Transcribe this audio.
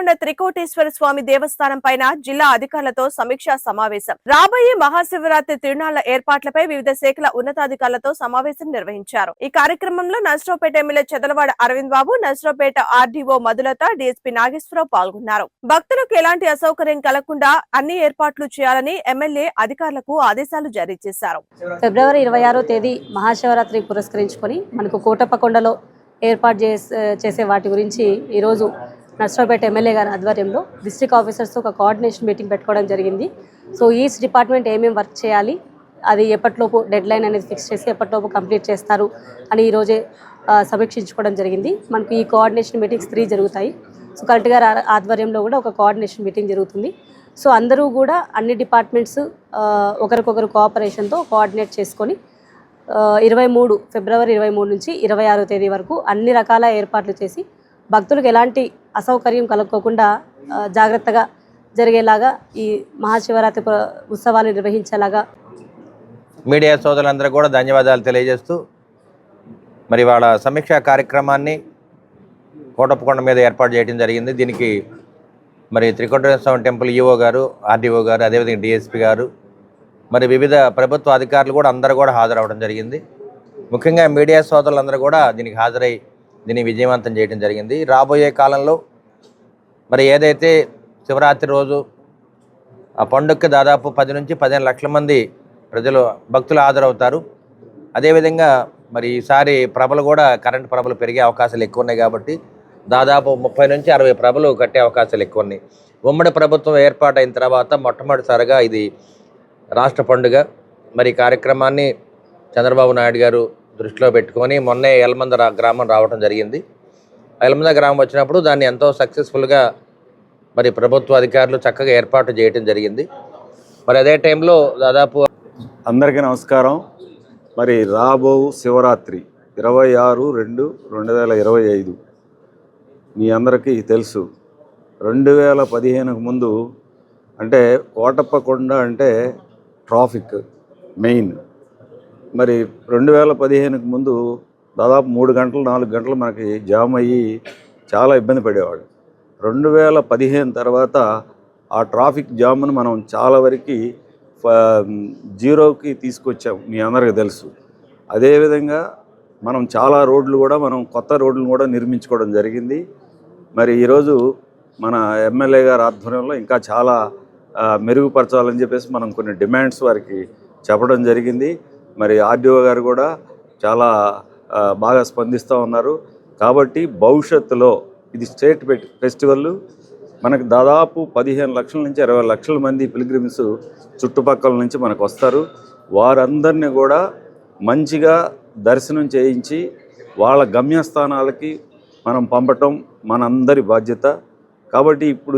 కోటప్పకొండ త్రికోటేశ్వర స్వామి దేవస్థానం పైన జిల్లా అధికారులతో సమీక్షా సమావేశం. రాబోయే మహాశివరాత్రి తిరునాళ్ల ఏర్పాట్లపై వివిధ శాఖల ఉన్నతాధికారులతో సమావేశం నిర్వహించారు. ఈ కార్యక్రమంలో నర్సరావుపేట ఎమ్మెల్యే చదలవాడ అరవింద్ బాబు, నర్సరావుపేట ఆర్డీఓ మధులత, డీఎస్పీ నాగేశ్వరరావు పాల్గొన్నారు. భక్తులకు ఎలాంటి అసౌకర్యం కలగకుండా అన్ని ఏర్పాట్లు చేయాలని ఎమ్మెల్యే అధికారులకు ఆదేశాలు జారీ చేశారు. ఫిబ్రవరి 26వ తేదీ మహాశివరాత్రి పురస్కరించుకొని మనకు కోటప్పకొండలో ఏర్పాటు చేసే వాటి గురించి ఈరోజు నర్సరావుపేట ఎమ్మెల్యే గారి ఆధ్వర్యంలో డిస్ట్రిక్ట్ ఆఫీసర్స్తో ఒక కోఆర్డినేషన్ మీటింగ్ పెట్టుకోవడం జరిగింది. సో ఈచ్ డిపార్ట్మెంట్ ఏమేమి వర్క్ చేయాలి, అది ఎప్పటిలోపు డెడ్ లైన్ అనేది ఫిక్స్ చేసి ఎప్పటిలోపు కంప్లీట్ చేస్తారు అని ఈరోజే సమీక్షించుకోవడం జరిగింది. మనకు ఈ కోఆర్డినేషన్ మీటింగ్స్ 3 జరుగుతాయి. సో కలెక్టర్ గారి ఆధ్వర్యంలో కూడా ఒక కోఆర్డినేషన్ మీటింగ్ జరుగుతుంది. సో అందరూ కూడా అన్ని డిపార్ట్మెంట్స్ ఒకరికొకరు కోఆపరేషన్తో కోఆర్డినేట్ చేసుకొని ఫిబ్రవరి 23 నుంచి 26వ తేదీ వరకు అన్ని రకాల ఏర్పాట్లు చేసి భక్తులకు ఎలాంటి అసౌకర్యం కలుక్కోకుండా జాగ్రత్తగా జరిగేలాగా ఈ మహాశివరాత్రి ఉత్సవాలు నిర్వహించేలాగా మీడియా సోదరులందరూ కూడా ధన్యవాదాలు తెలియజేస్తూ మరి వాళ్ళ సమీక్షా కార్యక్రమాన్ని కోటప్పకొండ మీద ఏర్పాటు చేయడం జరిగింది. దీనికి మరి త్రికోటేశ్వర స్వామి టెంపుల్ ఈఓ గారు, ఆర్డీఓ గారు, అదేవిధంగా డిఎస్పీ గారు, మరి వివిధ ప్రభుత్వ అధికారులు కూడా అందరూ కూడా హాజరవడం జరిగింది. ముఖ్యంగా మీడియా సోదరులందరూ కూడా దీనికి హాజరై దీన్ని విజయవంతం చేయడం జరిగింది. రాబోయే కాలంలో మరి ఏదైతే శివరాత్రి రోజు ఆ పండుగకి దాదాపు 10 నుంచి 15 లక్షల మంది భక్తులు హాజరవుతారు. అదేవిధంగా మరి ఈసారి ప్రభలు కూడా కరెంటు ప్రభలు పెరిగే అవకాశాలు ఎక్కువ ఉన్నాయి కాబట్టి దాదాపు 30 నుంచి 60 ప్రభలు కట్టే అవకాశాలు ఎక్కువ ఉన్నాయి. ఉమ్మడి ప్రభుత్వం ఏర్పాటైన తర్వాత మొట్టమొదటిసారిగా ఇది రాష్ట్ర పండుగ. మరి కార్యక్రమాన్ని చంద్రబాబు నాయుడు గారు దృష్టిలో పెట్టుకొని మొన్నే ఎలమంద గ్రామం రావడం జరిగింది. ఎలమంద గ్రామం వచ్చినప్పుడు దాన్ని ఎంతో సక్సెస్ఫుల్గా మరి ప్రభుత్వ అధికారులు చక్కగా ఏర్పాటు చేయడం జరిగింది. మరి అదే టైంలో దాదాపు అందరికీ నమస్కారం. మరి రాబో శివరాత్రి 26/2/2025 మీ అందరికీ తెలుసు. 2015కు ముందు అంటే కోటప్పకొండ అంటే ట్రాఫిక్ మెయిన్. మరి 2015కు ముందు దాదాపు 3 గంటలు 4 గంటలు మనకి జామ్ అయ్యి చాలా ఇబ్బంది పడేవాడు. 2015 తర్వాత ఆ ట్రాఫిక్ జామ్ను మనం చాలా వరకు జీరోకి తీసుకొచ్చాం, మీ అందరికీ తెలుసు. అదేవిధంగా మనం చాలా రోడ్లు కూడా కొత్త రోడ్లను కూడా నిర్మించుకోవడం జరిగింది. మరి ఈరోజు మన ఎమ్మెల్యే గారి ఆధ్వర్యంలో ఇంకా చాలా మెరుగుపరచాలని చెప్పేసి మనం కొన్ని డిమాండ్స్ వారికి చెప్పడం జరిగింది. మరి ఆర్డీఓ గారు కూడా చాలా బాగా స్పందిస్తూ ఉన్నారు. కాబట్టి భవిష్యత్తులో ఇది స్టేట్ ఫెస్టివల్, మనకు దాదాపు 15 లక్షల నుంచి 20 లక్షల మంది పిల్గ్రిమ్స్ చుట్టుపక్కల నుంచి మనకు వస్తారు. వారందరినీ కూడా మంచిగా దర్శనం చేయించి వాళ్ళ గమ్యస్థానాలకి మనం పంపటం మనందరి బాధ్యత. కాబట్టి ఇప్పుడు